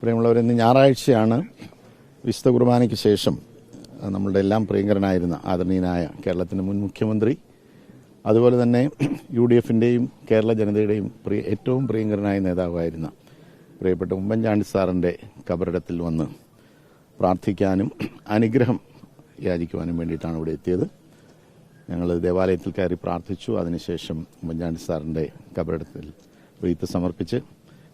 പ്രിയമുള്ളവർ, ഇന്ന് ഞായറാഴ്ചയാണ്. വിശുദ്ധ കുർബാനയ്ക്ക് ശേഷം നമ്മളുടെ എല്ലാം പ്രിയങ്കരനായിരുന്ന ആദരണീയനായ കേരളത്തിൻ്റെ മുൻ മുഖ്യമന്ത്രി, അതുപോലെ തന്നെ UDFൻ്റെയും കേരള ജനതയുടെയും ഏറ്റവും പ്രിയങ്കരനായ നേതാവായിരുന്ന പ്രിയപ്പെട്ട ഉമ്മൻചാണ്ടി സാറിൻ്റെ കബറിടത്തിൽ വന്ന് പ്രാർത്ഥിക്കാനും അനുഗ്രഹം യാചിക്കുവാനും വേണ്ടിയിട്ടാണ് ഇവിടെ എത്തിയത്. ഞങ്ങൾ ദേവാലയത്തിൽ കയറി പ്രാർത്ഥിച്ചു. അതിനുശേഷം ഉമ്മൻചാണ്ടി സാറിൻ്റെ കബറിടത്തിൽ വൃത്ത് സമർപ്പിച്ച്,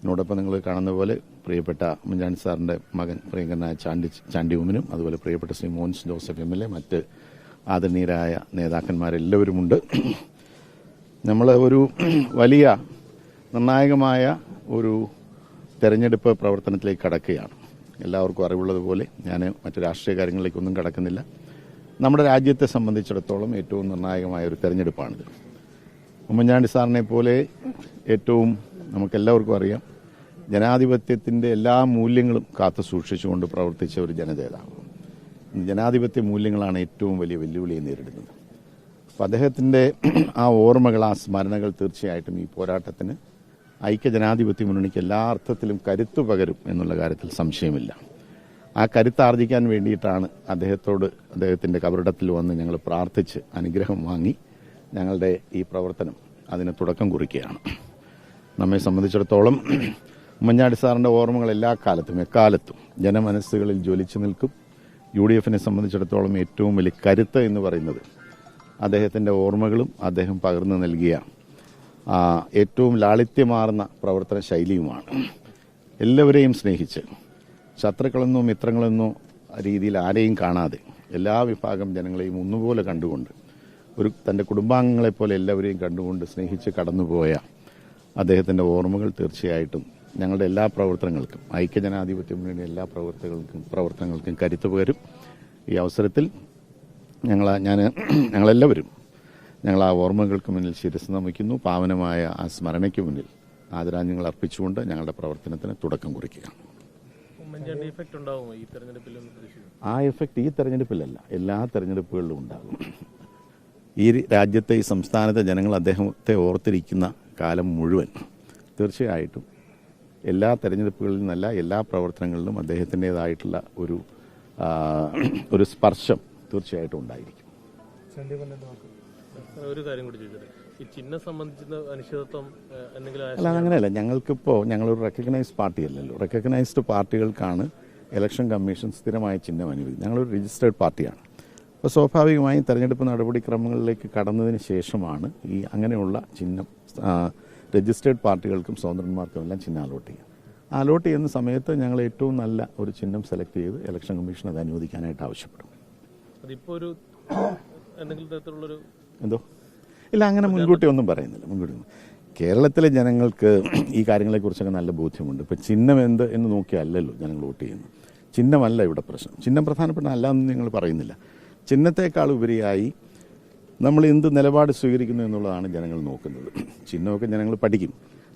എന്നോടൊപ്പം നിങ്ങൾ കാണുന്ന പോലെ പ്രിയപ്പെട്ട ഉമ്മൻചാണ്ടി സാറിൻ്റെ മകൻ പ്രിയങ്കരനായ ചാണ്ടി ഉമ്മനും, അതുപോലെ പ്രിയപ്പെട്ട ശ്രീ മോൻസ് ജോസഫ് MLA, മറ്റ് ആദരണീയരായ നേതാക്കന്മാരെല്ലാവരുമുണ്ട്. നമ്മൾ ഒരു വലിയ നിർണായകമായ ഒരു തെരഞ്ഞെടുപ്പ് പ്രവർത്തനത്തിലേക്ക് കടക്കുകയാണ്. എല്ലാവർക്കും അറിവുള്ളതുപോലെ ഞാൻ മറ്റു രാഷ്ട്രീയ കാര്യങ്ങളിലേക്കൊന്നും കടക്കുന്നില്ല. നമ്മുടെ രാജ്യത്തെ സംബന്ധിച്ചിടത്തോളം ഏറ്റവും നിർണായകമായ ഒരു തെരഞ്ഞെടുപ്പാണിത്. ഉമ്മൻചാണ്ടി സാറിനെ പോലെ ഏറ്റവും നമുക്കെല്ലാവർക്കും അറിയാം, ജനാധിപത്യത്തിൻ്റെ എല്ലാ മൂല്യങ്ങളും കാത്തു സൂക്ഷിച്ചുകൊണ്ട് പ്രവർത്തിച്ച ഒരു ജനനേതാവ്. ജനാധിപത്യ മൂല്യങ്ങളാണ് ഏറ്റവും വലിയ വെല്ലുവിളിയെ നേരിടുന്നത്. അപ്പോൾ അദ്ദേഹത്തിൻ്റെ ആ ഓർമ്മകൾ, ആ സ്മരണകൾ തീർച്ചയായിട്ടും ഈ പോരാട്ടത്തിന് ഐക്യജനാധിപത്യ മുന്നണിക്ക് എല്ലാ അർത്ഥത്തിലും കരുത്തു പകരും എന്നുള്ള കാര്യത്തിൽ സംശയമില്ല. ആ കരുത്ത് ആർജിക്കാൻ വേണ്ടിയിട്ടാണ് അദ്ദേഹത്തിൻ്റെ കബറിടത്തിൽ വന്ന് ഞങ്ങൾ പ്രാർത്ഥിച്ച് അനുഗ്രഹം വാങ്ങി ഞങ്ങളുടെ ഈ പ്രവർത്തനം അതിന് തുടക്കം കുറിക്കുകയാണ്. നമ്മെ സംബന്ധിച്ചിടത്തോളം ഉമ്മൻചാണ്ടി സാറിൻ്റെ ഓർമ്മകൾ എല്ലാ കാലത്തും എക്കാലത്തും ജനമനസ്സുകളിൽ ജ്വലിച്ചു നിൽക്കും. UDFനെ സംബന്ധിച്ചിടത്തോളം ഏറ്റവും വലിയ കരുത്ത് എന്ന് പറയുന്നത് അദ്ദേഹത്തിൻ്റെ ഓർമ്മകളും അദ്ദേഹം പകർന്നു നൽകിയ ഏറ്റവും ലാളിത്യമാർന്ന പ്രവർത്തന ശൈലിയുമാണ്. എല്ലാവരെയും സ്നേഹിച്ച്, ശത്രുക്കളെന്നോ മിത്രങ്ങളെന്നോ രീതിയിൽ ആരെയും കാണാതെ എല്ലാ വിഭാഗം ജനങ്ങളെയും ഒന്നുപോലെ കണ്ടുകൊണ്ട്, തൻ്റെ കുടുംബാംഗങ്ങളെപ്പോലെ എല്ലാവരെയും കണ്ടുകൊണ്ട് സ്നേഹിച്ച് കടന്നുപോയ അദ്ദേഹത്തിൻ്റെ ഓർമ്മകൾ തീർച്ചയായിട്ടും ഞങ്ങളുടെ എല്ലാ പ്രവർത്തനങ്ങൾക്കും, ഐക്യജനാധിപത്യ മുന്നണി എല്ലാ പ്രവർത്തനങ്ങൾക്കും കരുത്ത് പകരും. ഈ അവസരത്തിൽ ഞങ്ങളെല്ലാവരും ഞങ്ങൾ ആ ഓർമ്മകൾക്ക് മുന്നിൽ ശിരസ് നമിക്കുന്നു. പാവനമായ ആ സ്മരണയ്ക്ക് മുന്നിൽ ആദരാഞ്ജലികൾ അർപ്പിച്ചുകൊണ്ട് ഞങ്ങളുടെ പ്രവർത്തനത്തിന് തുടക്കം കുറിക്കുകയാണ്. ആ എഫക്റ്റ് ഈ തെരഞ്ഞെടുപ്പിലല്ല, എല്ലാ തെരഞ്ഞെടുപ്പുകളിലും ഉണ്ടാകും. ഈ രാജ്യത്തെ, ഈ സംസ്ഥാനത്തെ ജനങ്ങൾ അദ്ദേഹത്തെ ഓർത്തിരിക്കുന്ന കാലം മുഴുവൻ തീർച്ചയായിട്ടും എല്ലാ തെരഞ്ഞെടുപ്പുകളിൽ നിന്നല്ല, എല്ലാ പ്രവർത്തനങ്ങളിലും അദ്ദേഹത്തിൻ്റെതായിട്ടുള്ള ഒരു സ്പർശം തീർച്ചയായിട്ടും ഉണ്ടായിരിക്കും. ഒരു കാര്യം കൂടി ചോദിച്ചത്, ഈ ചിഹ്നം സംബന്ധിച്ച അനിശ്ചിതത്വം അല്ല, അങ്ങനെയല്ല. ഞങ്ങളൊരു റെക്കഗ്നൈസ്ഡ് പാർട്ടിയല്ലല്ലോ. റെക്കഗ്നൈസ്ഡ് പാർട്ടികൾക്കാണ് ഇലക്ഷൻ കമ്മീഷൻ സ്ഥിരമായ ചിഹ്നം അനുവദിക്കും. ഞങ്ങളൊരു രജിസ്റ്റേർഡ് പാർട്ടിയാണ്. അപ്പോൾ സ്വാഭാവികമായും തെരഞ്ഞെടുപ്പ് നടപടിക്രമങ്ങളിലേക്ക് കടന്നതിന് ശേഷമാണ് ഈ അങ്ങനെയുള്ള ചിഹ്നം രജിസ്റ്റേർഡ് പാർട്ടികൾക്കും സ്വതന്ത്രന്മാർക്കും എല്ലാം ചിഹ്നം അലോട്ട് ചെയ്യുന്ന സമയത്ത് ഞങ്ങൾ ഏറ്റവും നല്ല ഒരു ചിഹ്നം സെലക്ട് ചെയ്ത് ഇലക്ഷൻ കമ്മീഷൻ അത് അനുവദിക്കാനായിട്ട് ആവശ്യപ്പെടും. ഇല്ല, അങ്ങനെ മുൻകൂട്ടി ഒന്നും പറയുന്നില്ല. കേരളത്തിലെ ജനങ്ങൾക്ക് ഈ കാര്യങ്ങളെക്കുറിച്ചൊക്കെ നല്ല ബോധ്യമുണ്ട്. ഇപ്പം ചിഹ്നം എന്ത് എന്ന് നോക്കിയല്ലല്ലോ ജനങ്ങൾ വോട്ട് ചെയ്യുന്നത്. ചിഹ്നമല്ല ഇവിടെ പ്രശ്നം. ചിഹ്നം പ്രധാനപ്പെട്ട അല്ല എന്ന് ഞങ്ങൾ പറയുന്നില്ല. ചിഹ്നത്തെക്കാൾ ഉപരിയായി നമ്മൾ എന്ത് നിലപാട് സ്വീകരിക്കുന്നു എന്നുള്ളതാണ് ജനങ്ങൾ നോക്കുന്നത്. ചിഹ്നമൊക്കെ ജനങ്ങൾ പഠിക്കും.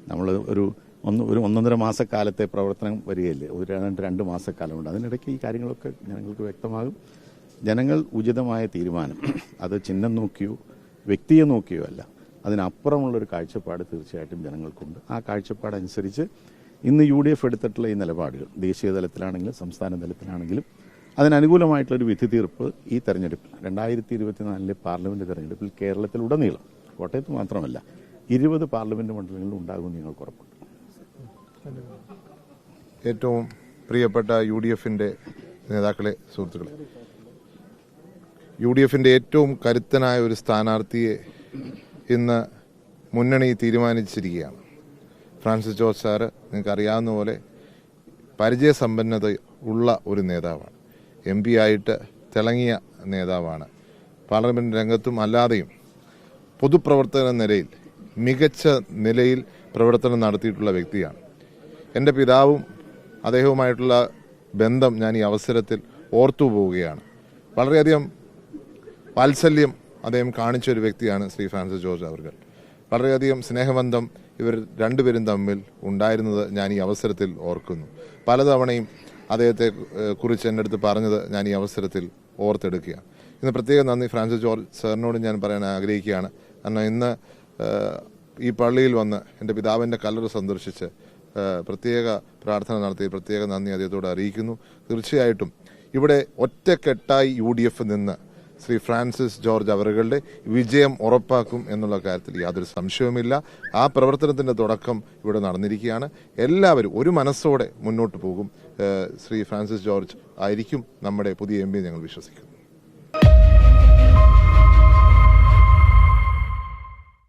നമ്മൾ ഒരു 1.5 മാസക്കാലത്തെ പ്രവർത്തനം വരികയല്ലേ, ഒരു 2 മാസക്കാലമുണ്ട്. അതിനിടയ്ക്ക് ഈ കാര്യങ്ങളൊക്കെ ജനങ്ങൾക്ക് വ്യക്തമാകും. ജനങ്ങൾ ഉചിതമായ തീരുമാനം, അത് ചിഹ്നം നോക്കിയോ വ്യക്തിയെ നോക്കിയോ അല്ല, അതിനപ്പുറമുള്ളൊരു കാഴ്ചപ്പാട് തീർച്ചയായിട്ടും ജനങ്ങൾക്കുണ്ട്. ആ കാഴ്ചപ്പാടനുസരിച്ച് ഇന്ന് UDF എടുത്തിട്ടുള്ള ഈ നിലപാടുകൾ ദേശീയ തലത്തിലാണെങ്കിലും സംസ്ഥാന തലത്തിലാണെങ്കിലും അതിനനുകൂലമായിട്ടുള്ളൊരു വിധി തീർപ്പ് ഈ തെരഞ്ഞെടുപ്പിൽ 2024 പാർലമെന്റ് തെരഞ്ഞെടുപ്പിൽ കേരളത്തിലുടനീളം, കോട്ടയത്ത് മാത്രമല്ല 20 പാർലമെന്റ് മണ്ഡലങ്ങളിൽ ഉണ്ടാകുമെന്ന് ഞങ്ങൾക്ക് ഉറപ്പുണ്ട്. ഏറ്റവും പ്രിയപ്പെട്ട UDFന്റെ നേതാക്കളെ, സുഹൃത്തുക്കളെ, UDFന്റെ ഏറ്റവും കരുത്തനായ ഒരു സ്ഥാനാർത്ഥിയെ ഇന്ന് മുന്നണി തീരുമാനിച്ചിരിക്കുകയാണ്. ഫ്രാൻസിസ് ജോർജ് സാറ് നിങ്ങൾക്ക് അറിയാവുന്ന പോലെ പരിചയസമ്പന്നത ഉള്ള ഒരു നേതാവാണ്. MP ആയിട്ട് തിളങ്ങിയ നേതാവാണ്. പാർലമെന്റ് രംഗത്തും അല്ലാതെയും പൊതുപ്രവർത്തന നിലയിൽ മികച്ച നിലയിൽ പ്രവർത്തനം നടത്തിയിട്ടുള്ള വ്യക്തിയാണ്. എൻ്റെ പിതാവും അദ്ദേഹവുമായിട്ടുള്ള ബന്ധം ഞാൻ ഈ അവസരത്തിൽ ഓർത്തു പോവുകയാണ്. വളരെയധികം വാത്സല്യം അദ്ദേഹം കാണിച്ച ഒരു വ്യക്തിയാണ് ശ്രീ ഫ്രാൻസിസ് ജോർജ് അവർകൾ. വളരെയധികം സ്നേഹബന്ധം ഇവർ രണ്ടുപേരും തമ്മിൽ ഉണ്ടായിരുന്നത് ഞാൻ ഈ അവസരത്തിൽ ഓർക്കുന്നു. പലതവണയും അദ്ദേഹത്തെ കുറിച്ച് എൻ്റെ അടുത്ത് പറഞ്ഞത് ഞാൻ ഈ അവസരത്തിൽ ഓർത്തെടുക്കുകയാണ്. ഇന്ന് പ്രത്യേകം നന്ദി ഫ്രാൻസിസ് ജോർജ് സാറിനോട് ഞാൻ പറയാൻ ആഗ്രഹിക്കുകയാണ്. കാരണം ഇന്ന് ഈ പള്ളിയിൽ വന്ന് എൻ്റെ പിതാവിൻ്റെ കല്ലറ സന്ദർശിച്ച് പ്രത്യേക പ്രാർത്ഥന നടത്തി പ്രത്യേക നന്ദി അദ്ദേഹത്തോട് അറിയിക്കുന്നു. തീർച്ചയായിട്ടും ഇവിടെ ഒറ്റക്കെട്ടായി UDF നിന്ന് ശ്രീ ഫ്രാൻസിസ് ജോർജ് അവരുടെ വിജയം ഉറപ്പാക്കും എന്നുള്ള കാര്യത്തിൽ യാതൊരു സംശയവുമില്ല. ആ പ്രവർത്തനത്തിന്റെ തുടക്കം ഇവിടെ നടന്നിരിക്കുകയാണ്. എല്ലാവരും ഒരു മനസ്സോടെ മുന്നോട്ട് പോകും. ശ്രീ ഫ്രാൻസിസ് ജോർജ് ആയിരിക്കും നമ്മുടെ പുതിയ MP ഞങ്ങൾ വിശ്വസിക്കുന്നു.